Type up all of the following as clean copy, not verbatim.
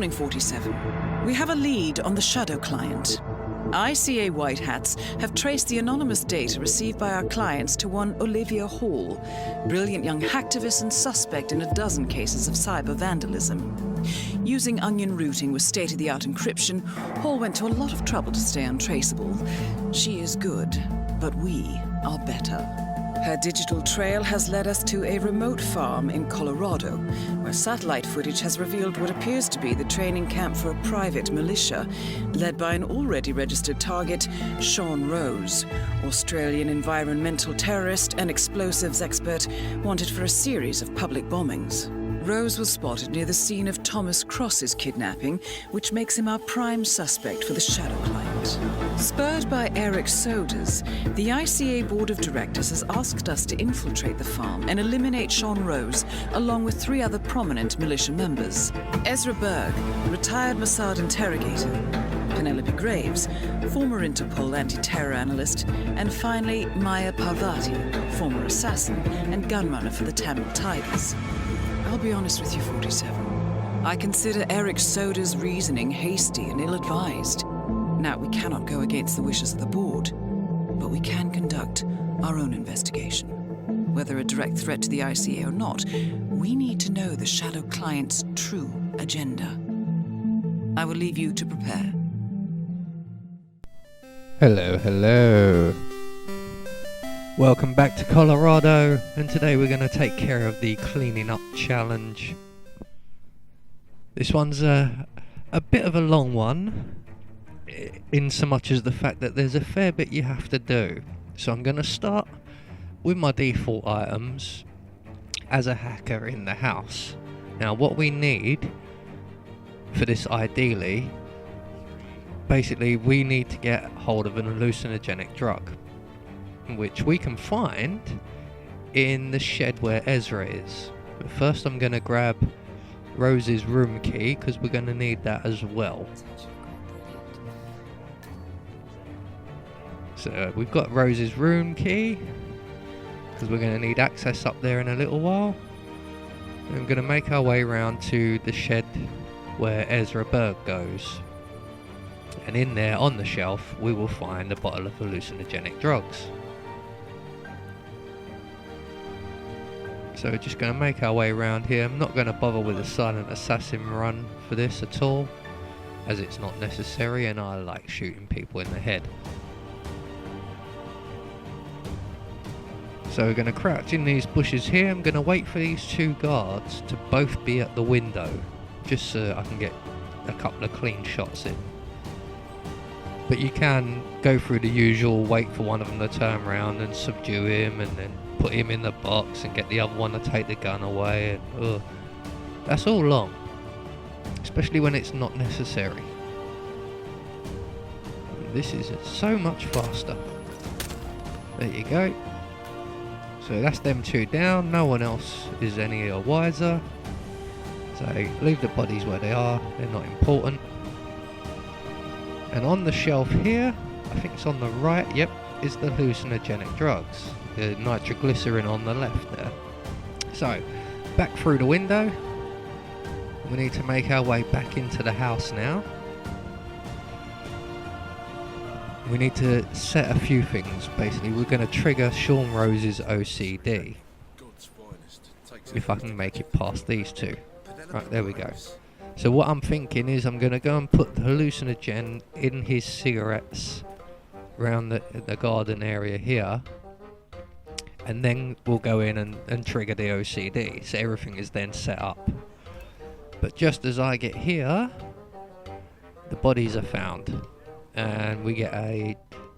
morning, 47. We have a lead on the Shadow client. ICA White Hats have traced the anonymous data received by our clients to one Olivia Hall, brilliant young hacktivist and suspect in a dozen cases of cyber vandalism. Using onion routing with state-of-the-art encryption, Hall went to a lot of trouble to stay untraceable. She is good, but we are better. Her digital trail has led us to a remote farm in Colorado, where satellite footage has revealed what appears to be the training camp for a private militia, led by an already registered target, Sean Rose, Australian environmental terrorist and explosives expert wanted for a series of public bombings. Rose was spotted near the scene of Thomas Cross's kidnapping, which makes him our prime suspect for the Shadow client. Spurred by Eric Sodas, the ICA Board of Directors has asked us to infiltrate the farm and eliminate Sean Rose, along with 3 other prominent militia members. Ezra Berg, retired Mossad interrogator, Penelope Graves, former Interpol anti-terror analyst, and finally Maya Parvati, former assassin and gunrunner for the Tamil Tigers. I'll be honest with you, 47. I consider Eric Soda's reasoning hasty and ill-advised. Now, we cannot go against the wishes of the board, but we can conduct our own investigation. Whether a direct threat to the ICA or not, we need to know the Shadow client's true agenda. I will leave you to prepare. Hello. Welcome back to Colorado, and today we're going to take care of the cleaning up challenge. This one's a bit of a long one, in so much as the fact that there's a fair bit you have to do. So I'm going to start with my default items as a hacker in the house. Now what we need for this ideally, basically we need to get hold of an hallucinogenic drug, which we can find in the shed where Ezra is. But first I'm going to grab Rose's room key, because we're going to need that as well. So we've got Rose's room key, because we're going to need access up there in a little while. And I'm going to make our way around to the shed where Ezra Berg goes. And in there on the shelf we will find a bottle of hallucinogenic drugs. So we're just going to make our way around here. I'm not going to bother with a silent assassin run for this at all, as it's not necessary and I like shooting people in the head. So we're going to crouch in these bushes here. I'm going to wait for these 2 guards to both be at the window, just so I can get a couple of clean shots in. But you can go through the usual, wait for one of them to turn around and subdue him, and then put him in the box and get the other one to take the gun away, and that's all long, especially when it's not necessary. This is so much faster. There you go. So that's them 2 down, no one else is any wiser, so leave the bodies where they are, they're not important. And on the shelf here, I think it's on the right, yep, is the hallucinogenic drugs. The nitroglycerin on the left there. So, back through the window. We need to make our way back into the house now. We need to set a few things. Basically, we're going to trigger Sean Rose's O.C.D. If I can make it past these 2. Right, there we go. So what I'm thinking is I'm going to go and put the hallucinogen in his cigarettes around the garden area here, and then we'll go in and trigger the O.C.D. So everything is then set up. But just as I get here, the bodies are found, and we get a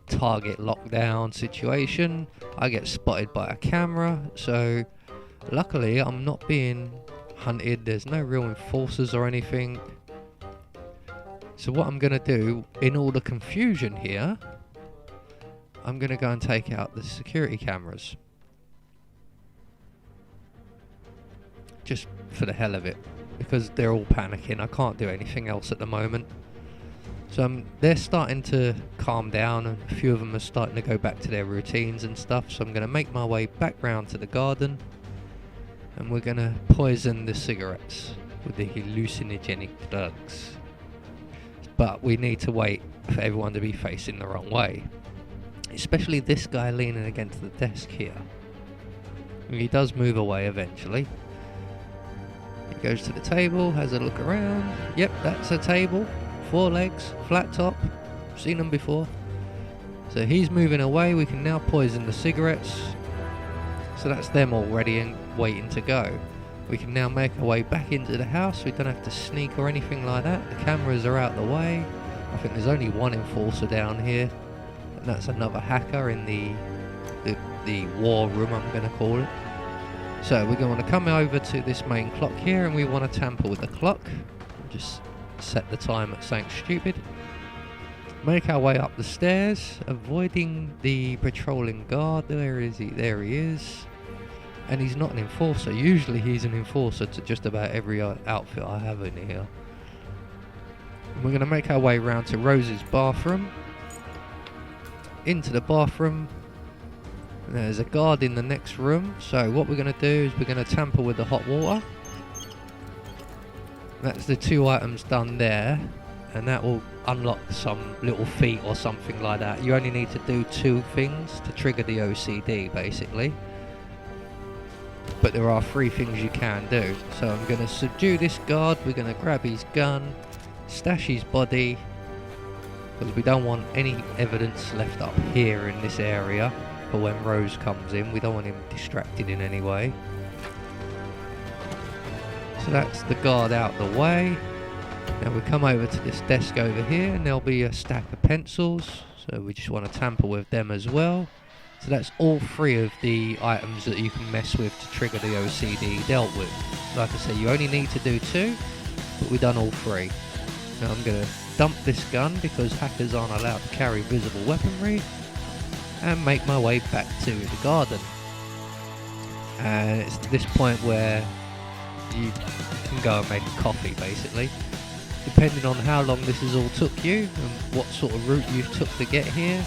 target lockdown situation. I get spotted by a camera, so luckily I'm not being hunted, there's no real enforcers or anything. So what I'm going to do, in all the confusion here, I'm going to go and take out the security cameras. Just for the hell of it, because they're all panicking. I can't do anything else at the moment. So they're starting to calm down, and a few of them are starting to go back to their routines and stuff. So I'm going to make my way back round to the garden, and we're going to poison the cigarettes with the hallucinogenic drugs. But we need to wait for everyone to be facing the wrong way. Especially this guy leaning against the desk here. He does move away eventually. He goes to the table, has a look around. Yep, that's a table. 4 legs, flat top. Seen them before. So he's moving away. We can now poison the cigarettes. So that's them all ready and waiting to go. We can now make our way back into the house. We don't have to sneak or anything like that. The cameras are out the way. I think there's only one enforcer down here, and that's another hacker in the war room, I'm going to call it. So we're going to come over to this main clock here, and we want to tamper with the clock. Just set the time at something stupid. Make our way up the stairs, avoiding the patrolling guard. There is he. There he is. And he's not an enforcer. Usually he's an enforcer to just about every outfit I have in here. And we're going to make our way round to Rose's bathroom. Into the bathroom. There's a guard in the next room. So what we're going to do is we're going to tamper with the hot water. That's the 2 items done there. And that will unlock some little feat or something like that. You only need to do 2 things to trigger the O.C.D. basically. But there are 3 things you can do. So I'm going to subdue this guard. We're going to grab his gun, stash his body, because we don't want any evidence left up here in this area for when Rose comes in. We don't want him distracted in any way. So that's the guard out the way. Now we come over to this desk over here, and there'll be a stack of pencils. So we just want to tamper with them as well. So that's all 3 of the items that you can mess with to trigger the O.C.D. dealt with. Like I said, you only need to do 2, but we've done all 3. Now I'm going to dump this gun because hackers aren't allowed to carry visible weaponry, and make my way back to the garden. And it's this point where you can go and make a coffee basically. Depending on how long this has all took you and what sort of route you took to get here,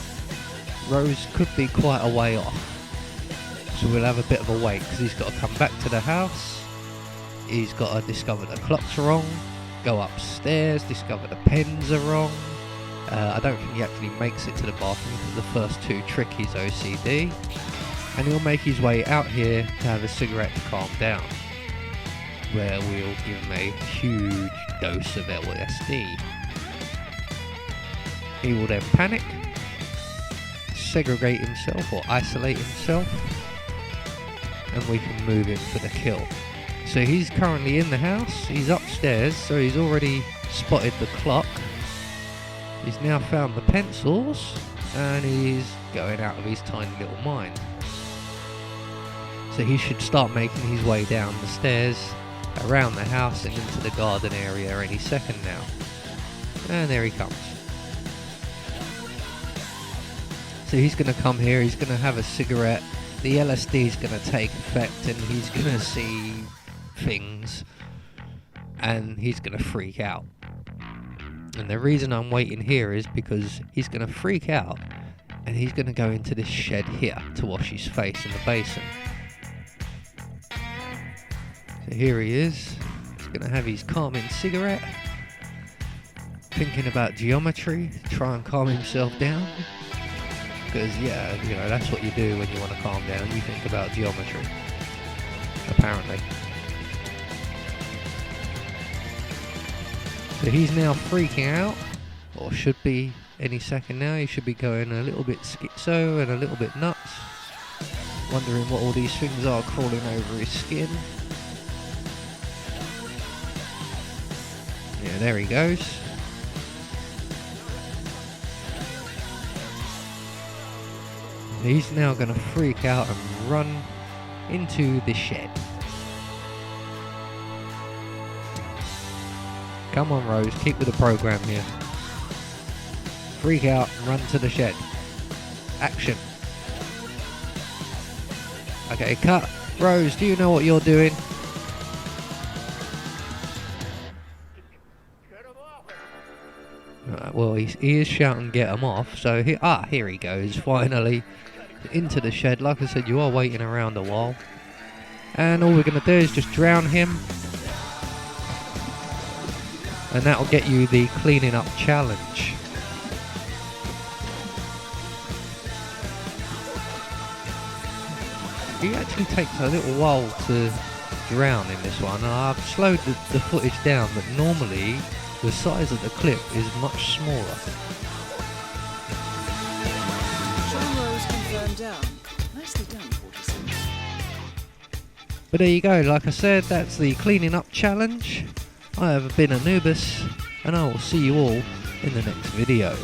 Rose could be quite a way off. So we'll have a bit of a wait because he's got to come back to the house. He's got to discover the clock's wrong, go upstairs, discover the pens are wrong. I don't think he actually makes it to the bathroom because the first 2 trick his O.C.D. And he'll make his way out here to have a cigarette to calm down, where we'll give him a huge dose of LSD. He will then panic, segregate himself or isolate himself, and we can move him for the kill. So he's currently in the house, he's upstairs, so he's already spotted the clock. He's now found the pencils, and he's going out of his tiny little mind. So he should start making his way down the stairs, around the house and into the garden area any second now. And there he comes. So he's going to come here, he's going to have a cigarette, the LSD is going to take effect, and he's going to see things, and he's going to freak out. And the reason I'm waiting here is because he's going to freak out, and he's going to go into this shed here to wash his face in the basin. So here he is, he's going to have his calming cigarette, thinking about geometry, try and calm himself down. Because yeah, you know, that's what you do when you want to calm down, you think about geometry, apparently. So he's now freaking out, or should be any second now. He should be going a little bit schizo and a little bit nuts, wondering what all these things are crawling over his skin. Yeah, there he goes. He's now going to freak out and run into the shed. Come on, Rose, keep with the program here. Freak out and run to the shed. Action. Okay, cut. Rose, do you know what you're doing? Well, he is shouting, get him off. So, here he goes, finally. Into the shed. Like I said, you are waiting around a while. And all we're going to do is just drown him. and that'll get you the cleaning up challenge. It actually takes a little while to drown in this one, and I've slowed the footage down, but normally the size of the clip is much smaller. Sean Rose confirmed down. Nicely done, 46. But there you go, like I said, that's the cleaning up challenge. I have been Anubis, and I will see you all in the next video.